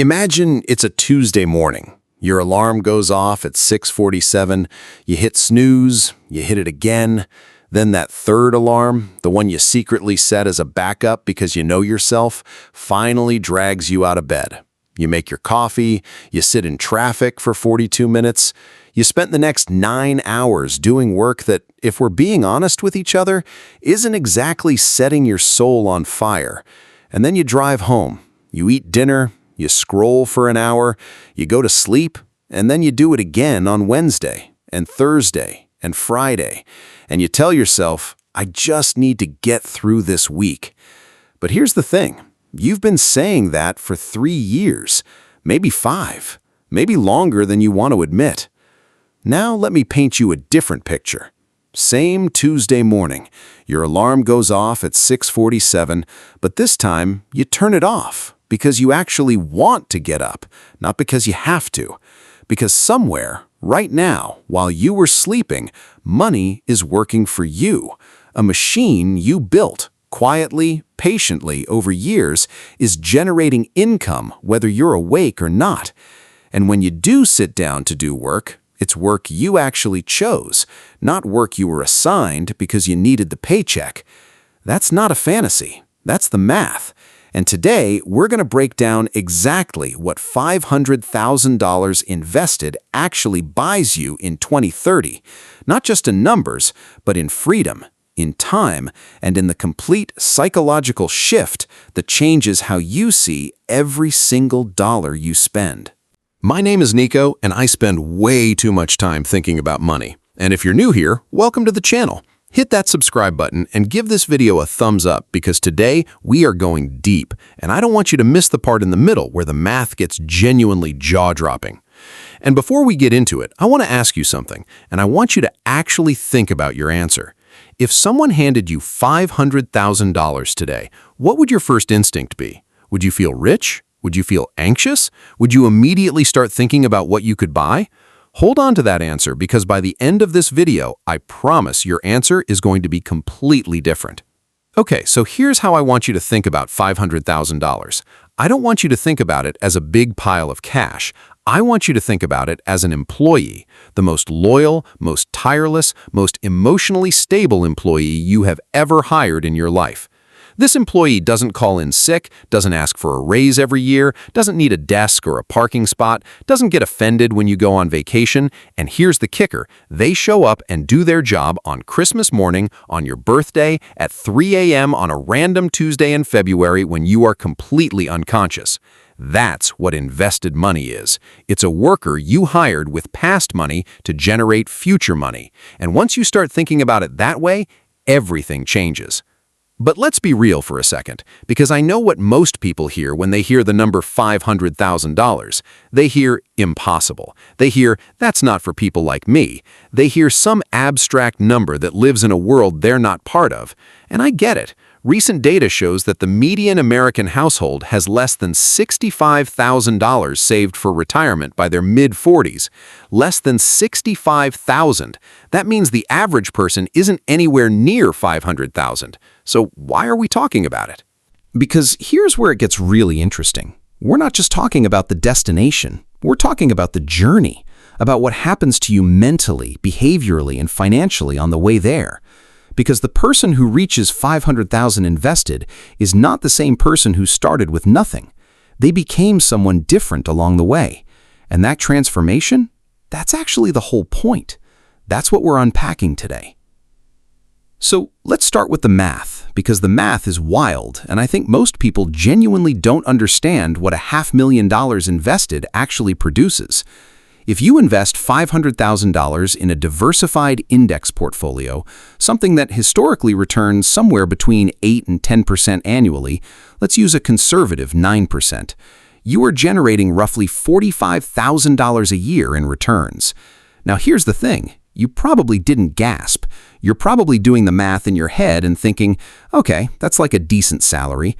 Imagine it's a Tuesday morning. Your alarm goes off at 6:47, you hit snooze, you hit it again, then that third alarm, the one you secretly set as a backup because you know yourself, finally drags you out of bed. You make your coffee, you sit in traffic for 42 minutes, you spent the next 9 hours doing work that, if we're being honest with each other, isn't exactly setting your soul on fire. And then you drive home, you eat dinner, you scroll for an hour, you go to sleep, and then you do it again on Wednesday and Thursday and Friday, and you tell yourself, I just need to get through this week. But here's the thing. You've been saying that for 3 years, maybe 5, maybe longer than you want to admit. Now let me paint you a different picture. Same Tuesday morning, your alarm goes off at 6:47, but this time you turn it off because you actually want to get up, not because you have to. Because somewhere, right now, while you were sleeping, money is working for you. A machine you built, quietly, patiently, over years, is generating income whether you're awake or not. And when you do sit down to do work, it's work you actually chose, not work you were assigned because you needed the paycheck. That's not a fantasy. That's the math. And today, we're going to break down exactly what $500,000 invested actually buys you in 2030, not just in numbers, but in freedom, in time, and in the complete psychological shift that changes how you see every single dollar you spend. My name is Nico, and I spend way too much time thinking about money. And if you're new here, welcome to the channel. Hit that subscribe button and give this video a thumbs up because today we are going deep, and I don't want you to miss the part in the middle where the math gets genuinely jaw-dropping. And before we get into it, I want to ask you something, and I want you to actually think about your answer. If someone handed you $500,000 today, what would your first instinct be? Would you feel rich? Would you feel anxious? Would you immediately start thinking about what you could buy? Hold on to that answer because by the end of this video, I promise your answer is going to be completely different. Okay, so here's how I want you to think about $500,000. I don't want you to think about it as a big pile of cash. I want you to think about it as an employee, the most loyal, most tireless, most emotionally stable employee you have ever hired in your life. This employee doesn't call in sick, doesn't ask for a raise every year, doesn't need a desk or a parking spot, doesn't get offended when you go on vacation, and here's the kicker, they show up and do their job on Christmas morning, on your birthday, at 3 a.m. on a random Tuesday in February when you are completely unconscious. That's what invested money is. It's a worker you hired with past money to generate future money. And once you start thinking about it that way, everything changes. But let's be real for a second, because I know what most people hear when they hear the number $500,000. They hear impossible. They hear that's not for people like me. They hear some abstract number that lives in a world they're not part of. And I get it. Recent data shows that the median American household has less than $65,000 saved for retirement by their mid-40s. Less than $65,000. That means the average person isn't anywhere near $500,000. So why are we talking about it? Because here's where it gets really interesting. We're not just talking about the destination. We're talking about the journey, about what happens to you mentally, behaviorally, and financially on the way there. Because the person who reaches $500,000 invested is not the same person who started with nothing. They became someone different along the way. And that transformation, that's actually the whole point. That's what we're unpacking today. So let's start with the math, because the math is wild, and I think most people genuinely don't understand what $500,000 invested actually produces. If you invest $500,000 in a diversified index portfolio, something that historically returns somewhere between 8 and 10% annually, let's use a conservative 9%, you are generating roughly $45,000 a year in returns. Now here's the thing, you probably didn't gasp. You're probably doing the math in your head and thinking, okay, that's like a decent salary.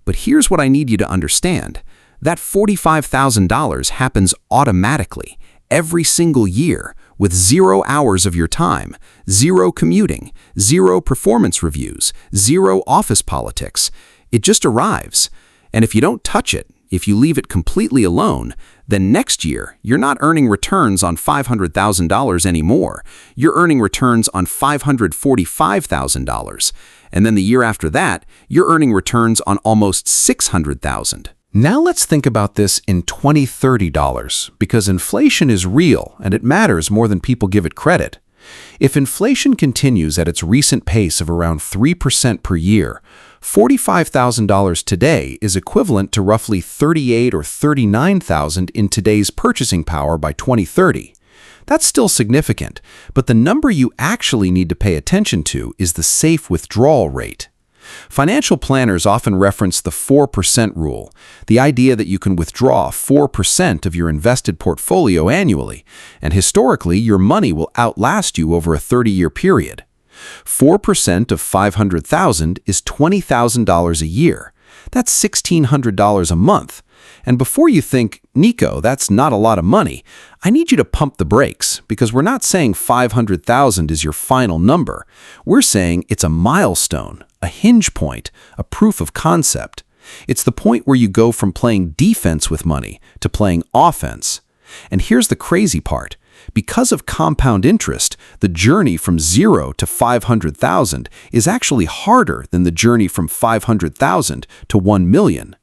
But here's what I need you to understand. That $45,000 happens automatically. Every single year, with 0 hours of your time, 0 commuting, 0 performance reviews, 0 office politics. It just arrives. And if you don't touch it, If you leave it completely alone, then next year, you're not earning returns on $500,000 anymore. You're earning returns on $545,000. And then the year after that, you're earning returns on almost $600,000. Now let's think about this in 2030 dollars, because inflation is real and it matters more than people give it credit. If inflation continues at its recent pace of around 3% per year, $45,000 today is equivalent to roughly $38,000 or $39,000 in today's purchasing power by 2030. That's still significant, but the number you actually need to pay attention to is the safe withdrawal rate. Financial planners often reference the 4% rule, the idea that you can withdraw 4% of your invested portfolio annually, and historically your money will outlast you over a 30-year period. 4% of $500,000 is $20,000 a year. That's $1,600 a month. And before you think, Nico, that's not a lot of money, I need you to pump the brakes, because we're not saying 500,000 is your final number. We're saying it's a milestone, a hinge point, a proof of concept. It's the point where you go from playing defense with money to playing offense. And here's the crazy part. Because of compound interest, the journey from 0 to 500,000 is actually harder than the journey from 500,000 to 1 million.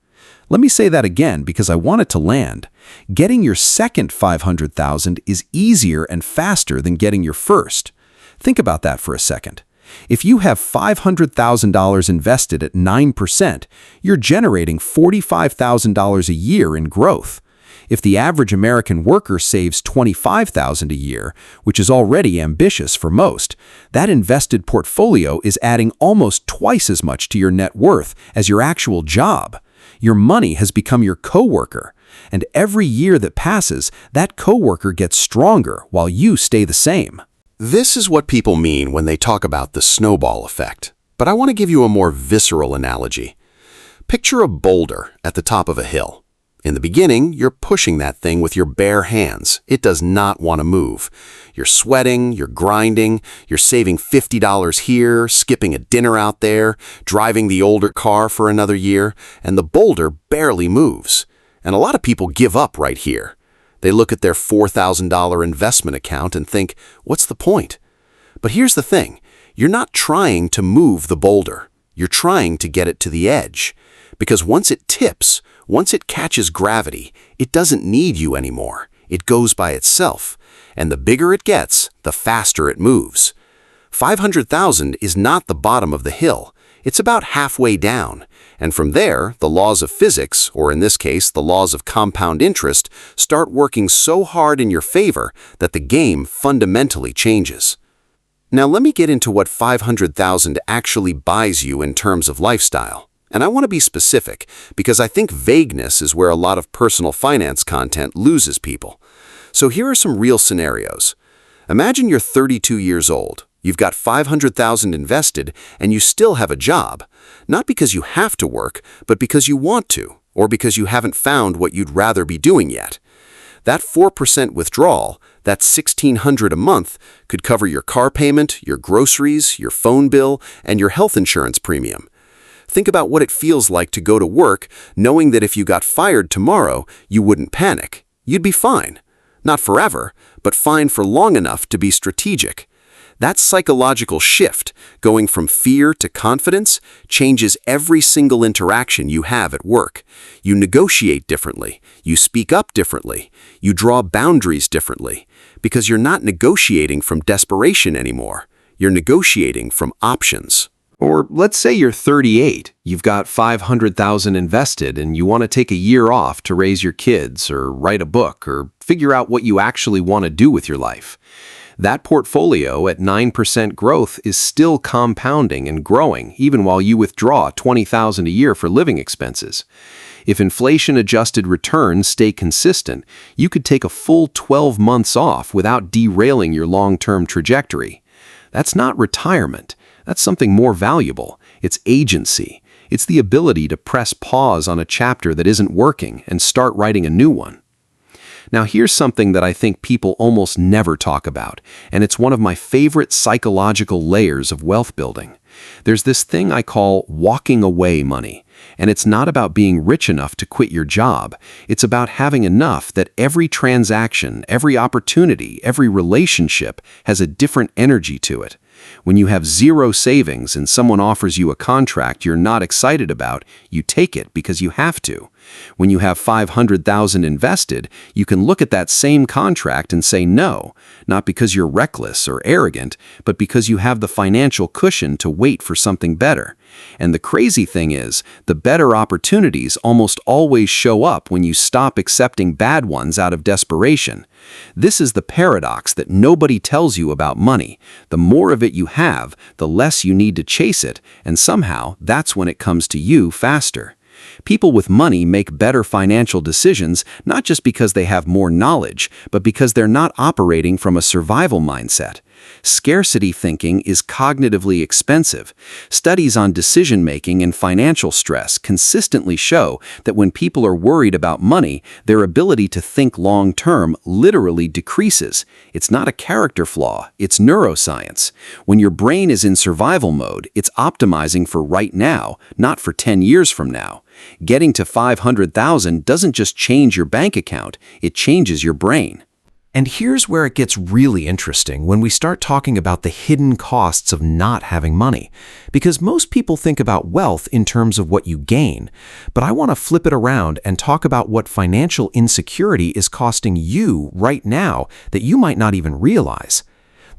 Let me say that again because I want it to land. Getting your second 500,000 is easier and faster than getting your first. Think about that for a second. If you have $500,000 invested at 9%, you're generating $45,000 a year in growth. If the average American worker saves $25,000 a year, which is already ambitious for most, that invested portfolio is adding almost twice as much to your net worth as your actual job. Your money has become your coworker, and every year that passes, that coworker gets stronger while you stay the same. This is what people mean when they talk about the snowball effect. But I want to give you a more visceral analogy. Picture a boulder at the top of a hill. In the beginning, you're pushing that thing with your bare hands. It does not want to move. You're sweating, you're grinding, you're saving $50 here, skipping a dinner out there, driving the older car for another year, and the boulder barely moves. And a lot of people give up right here. They look at their $4,000 investment account and think, what's the point? But here's the thing. You're not trying to move the boulder. You're trying to get it to the edge. Because once it tips, once it catches gravity, it doesn't need you anymore. It goes by itself. And the bigger it gets, the faster it moves. 500,000 is not the bottom of the hill. It's about halfway down. And from there, the laws of physics, or in this case, the laws of compound interest, start working so hard in your favor that the game fundamentally changes. Now let me get into what 500,000 actually buys you in terms of lifestyle. And I want to be specific, because I think vagueness is where a lot of personal finance content loses people. So here are some real scenarios. Imagine you're 32 years old. You've got 500,000 invested, and you still have a job. Not because you have to work, but because you want to, or because you haven't found what you'd rather be doing yet. That 4% withdrawal, that $1,600 a month, could cover your car payment, your groceries, your phone bill, and your health insurance premium. Think about what it feels like to go to work knowing that if you got fired tomorrow, you wouldn't panic. You'd be fine. Not forever, but fine for long enough to be strategic. That psychological shift, going from fear to confidence, changes every single interaction you have at work. You negotiate differently. You speak up differently. You draw boundaries differently. Because you're not negotiating from desperation anymore. You're negotiating from options. Or let's say you're 38, you've got 500,000 invested and you want to take a year off to raise your kids or write a book or figure out what you actually want to do with your life. That portfolio at 9% growth is still compounding and growing even while you withdraw $20,000 a year for living expenses. If inflation-adjusted returns stay consistent, you could take a full 12 months off without derailing your long-term trajectory. That's not retirement. That's something more valuable. It's agency. It's the ability to press pause on a chapter that isn't working and start writing a new one. Now here's something that I think people almost never talk about, and it's one of my favorite psychological layers of wealth building. There's this thing I call walking away money. And it's not about being rich enough to quit your job. It's about having enough that every transaction, every opportunity, every relationship has a different energy to it. When you have zero savings and someone offers you a contract you're not excited about, you take it because you have to. When you have $500,000 invested, you can look at that same contract and say no, not because you're reckless or arrogant, but because you have the financial cushion to wait for something better. And the crazy thing is, the better opportunities almost always show up when you stop accepting bad ones out of desperation. This is the paradox that nobody tells you about money. The more of it you have, the less you need to chase it, and somehow that's when it comes to you faster. People with money make better financial decisions not just because they have more knowledge, but because they're not operating from a survival mindset. Scarcity thinking is cognitively expensive. Studies on decision-making and financial stress consistently show that when people are worried about money, their ability to think long-term literally decreases. It's not a character flaw, it's neuroscience. When your brain is in survival mode, it's optimizing for right now, not for 10 years from now. Getting to $500,000 doesn't just change your bank account, it changes your brain. And here's where it gets really interesting when we start talking about the hidden costs of not having money. Because most people think about wealth in terms of what you gain. But I want to flip it around and talk about what financial insecurity is costing you right now that you might not even realize.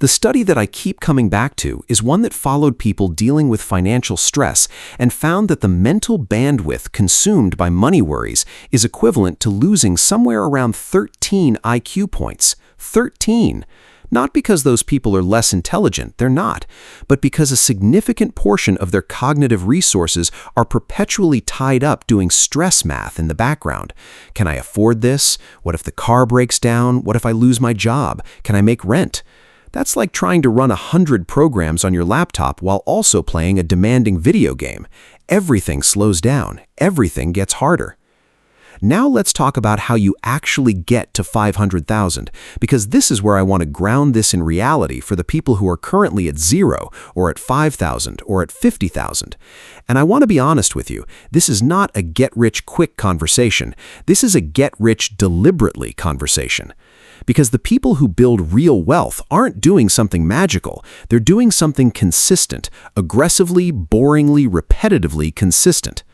The study that I keep coming back to is one that followed people dealing with financial stress and found that the mental bandwidth consumed by money worries is equivalent to losing somewhere around 13 IQ points. 13! Not because those people are less intelligent, they're not, but because a significant portion of their cognitive resources are perpetually tied up doing stress math in the background. Can I afford this? What if the car breaks down? What if I lose my job? Can I make rent? That's like trying to run 100 programs on your laptop while also playing a demanding video game. Everything slows down. Everything gets harder. Now let's talk about how you actually get to 500,000, because this is where I want to ground this in reality for the people who are currently at 0 or at 5,000 or at 50,000. And I want to be honest with you, this is not a get-rich-quick conversation. This is a get-rich-deliberately conversation. Because the people who build real wealth aren't doing something magical. They're doing something consistent, aggressively, boringly, repetitively consistent.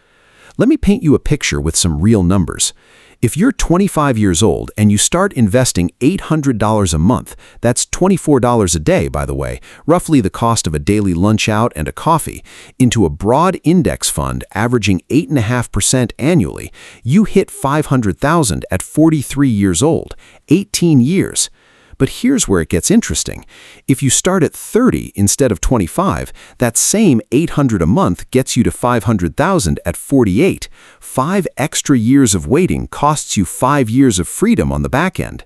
Let me paint you a picture with some real numbers. If you're 25 years old and you start investing $800 a month, that's $24 a day, by the way, roughly the cost of a daily lunch out and a coffee, into a broad index fund averaging 8.5% annually, you hit 500,000 at 43 years old, 18 years. But here's where it gets interesting. If you start at 30 instead of 25, that same $800 a month gets you to 500,000 at 48. 5 extra years of waiting costs you 5 years of freedom on the back end.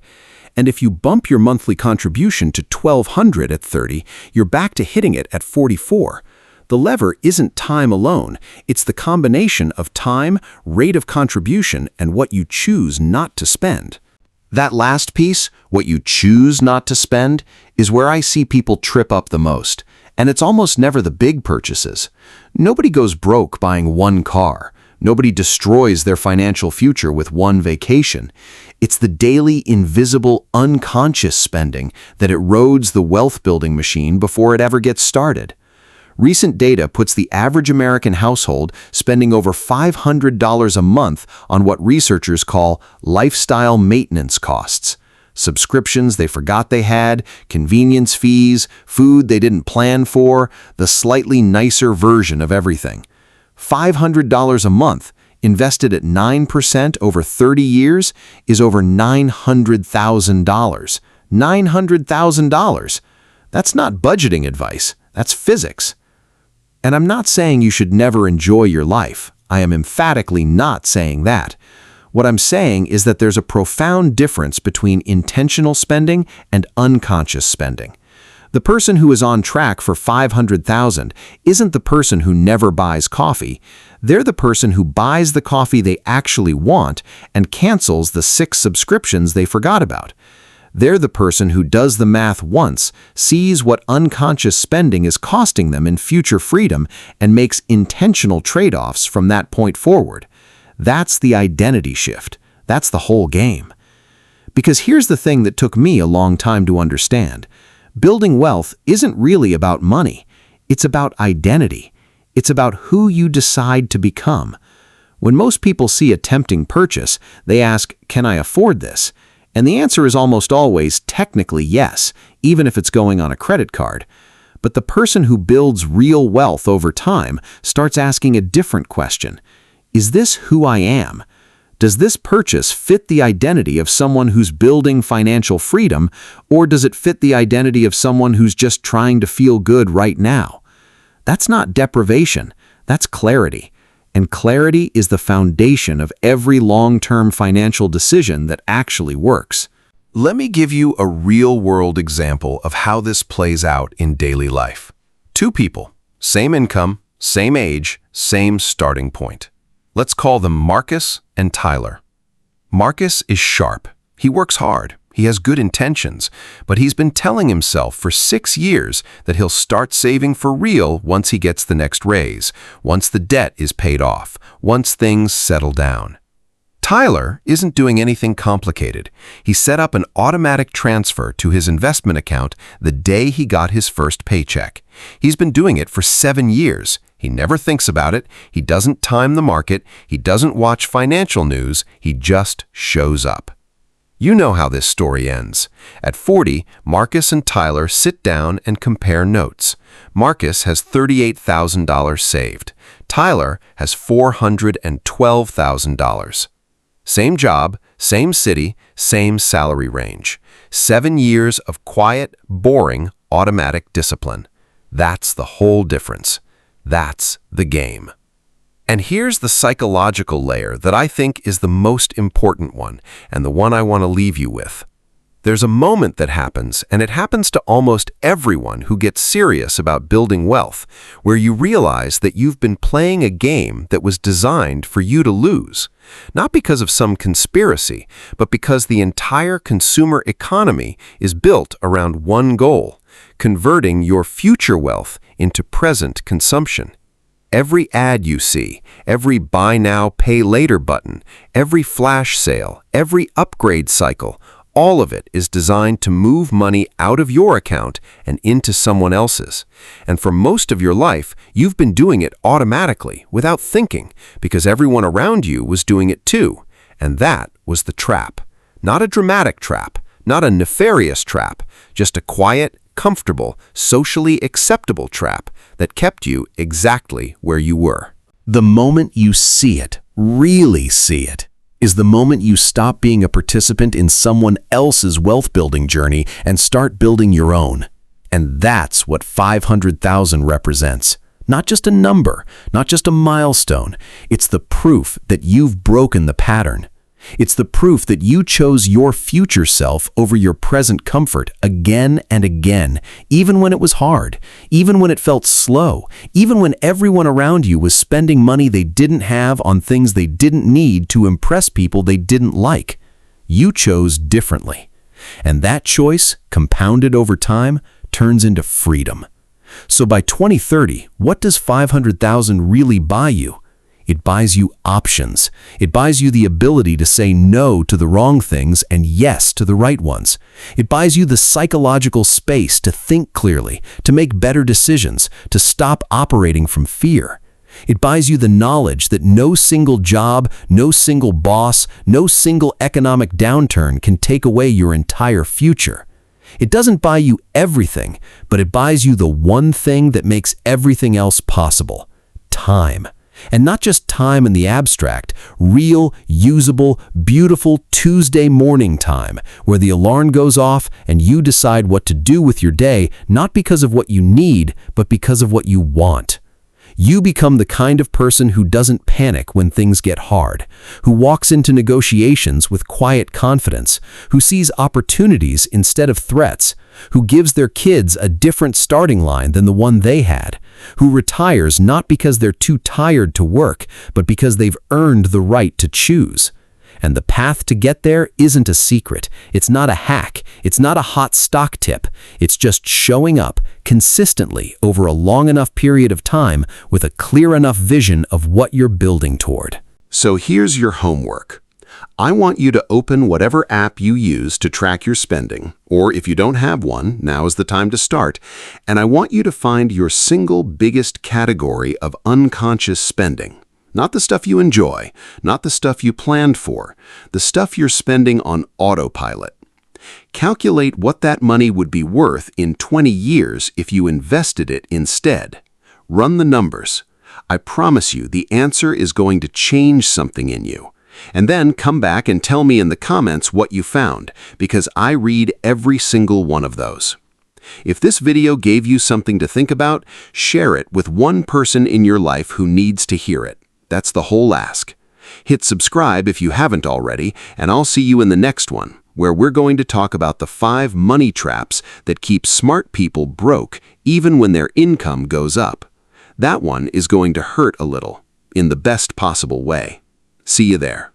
And if you bump your monthly contribution to $1,200 at 30, you're back to hitting it at 44. The lever isn't time alone. It's the combination of time, rate of contribution, and what you choose not to spend. That last piece, what you choose not to spend, is where I see people trip up the most. And it's almost never the big purchases. Nobody goes broke buying one car. Nobody destroys their financial future with one vacation. It's the daily, invisible, unconscious spending that erodes the wealth-building machine before it ever gets started. Recent data puts the average American household spending over $500 a month on what researchers call lifestyle maintenance costs. Subscriptions they forgot they had, convenience fees, food they didn't plan for, the slightly nicer version of everything. $500 a month, invested at 9% over 30 years, is over $900,000. $900,000! That's not budgeting advice, that's physics. And I'm not saying you should never enjoy your life. I am emphatically not saying that. What I'm saying is that there's a profound difference between intentional spending and unconscious spending. The person who is on track for 500,000 isn't the person who never buys coffee. They're the person who buys the coffee they actually want and cancels the 6 subscriptions they forgot about. They're the person who does the math once, sees what unconscious spending is costing them in future freedom, and makes intentional trade-offs from that point forward. That's the identity shift. That's the whole game. Because here's the thing that took me a long time to understand. Building wealth isn't really about money. It's about identity. It's about who you decide to become. When most people see a tempting purchase, they ask, "Can I afford this?" And the answer is almost always technically yes, even if it's going on a credit card. But the person who builds real wealth over time starts asking a different question. Is this who I am? Does this purchase fit the identity of someone who's building financial freedom, or does it fit the identity of someone who's just trying to feel good right now? That's not deprivation, that's clarity. And clarity is the foundation of every long-term financial decision that actually works. Let me give you a real-world example of how this plays out in daily life. Two people, same income, same age, same starting point. Let's call them Marcus and Tyler. Marcus is sharp. He works hard. He has good intentions, but he's been telling himself for 6 years that he'll start saving for real once he gets the next raise, once the debt is paid off, once things settle down. Tyler isn't doing anything complicated. He set up an automatic transfer to his investment account the day he got his first paycheck. He's been doing it for 7 years. He never thinks about it. He doesn't time the market. He doesn't watch financial news. He just shows up. You know how this story ends. At 40, Marcus and Tyler sit down and compare notes. Marcus has $38,000 saved. Tyler has $412,000. Same job, same city, same salary range. 7 years of quiet, boring, automatic discipline. That's the whole difference. That's the game. And here's the psychological layer that I think is the most important one, and the one I want to leave you with. There's a moment that happens, and it happens to almost everyone who gets serious about building wealth, where you realize that you've been playing a game that was designed for you to lose. Not because of some conspiracy, but because the entire consumer economy is built around one goal: converting your future wealth into present consumption. Every ad you see, every buy now, pay later button, every flash sale, every upgrade cycle, all of it is designed to move money out of your account and into someone else's. And for most of your life, you've been doing it automatically, without thinking, because everyone around you was doing it too. And that was the trap. Not a dramatic trap, not a nefarious trap, just a quiet, comfortable, socially acceptable trap that kept you exactly where you were. The moment you see it, really see it, is the moment you stop being a participant in someone else's wealth-building journey and start building your own. And that's what 500,000 represents. Not just a number, not just a milestone. It's the proof that you've broken the pattern. It's the proof that you chose your future self over your present comfort again and again, even when it was hard, even when it felt slow, even when everyone around you was spending money they didn't have on things they didn't need to impress people they didn't like. You chose differently. And that choice, compounded over time, turns into freedom. So by 2030, what does 500,000 really buy you? It buys you options. It buys you the ability to say no to the wrong things and yes to the right ones. It buys you the psychological space to think clearly, to make better decisions, to stop operating from fear. It buys you the knowledge that no single job, no single boss, no single economic downturn can take away your entire future. It doesn't buy you everything, but it buys you the one thing that makes everything else possible: time. And not just time in the abstract, real, usable, beautiful Tuesday morning time, where the alarm goes off and you decide what to do with your day, not because of what you need, but because of what you want. You become the kind of person who doesn't panic when things get hard, who walks into negotiations with quiet confidence, who sees opportunities instead of threats, who gives their kids a different starting line than the one they had, who retires not because they're too tired to work, but because they've earned the right to choose. And the path to get there isn't a secret. It's not a hack. It's not a hot stock tip. It's just showing up consistently over a long enough period of time with a clear enough vision of what you're building toward. So here's your homework. I want you to open whatever app you use to track your spending, or if you don't have one, now is the time to start, and I want you to find your single biggest category of unconscious spending. Not the stuff you enjoy, not the stuff you planned for, the stuff you're spending on autopilot. Calculate what that money would be worth in 20 years if you invested it instead. Run the numbers. I promise you the answer is going to change something in you. And then come back and tell me in the comments what you found, because I read every single one of those. If this video gave you something to think about, share it with one person in your life who needs to hear it. That's the whole ask. Hit subscribe if you haven't already, and I'll see you in the next one, where we're going to talk about the 5 money traps that keep smart people broke even when their income goes up. That one is going to hurt a little, in the best possible way. See you there.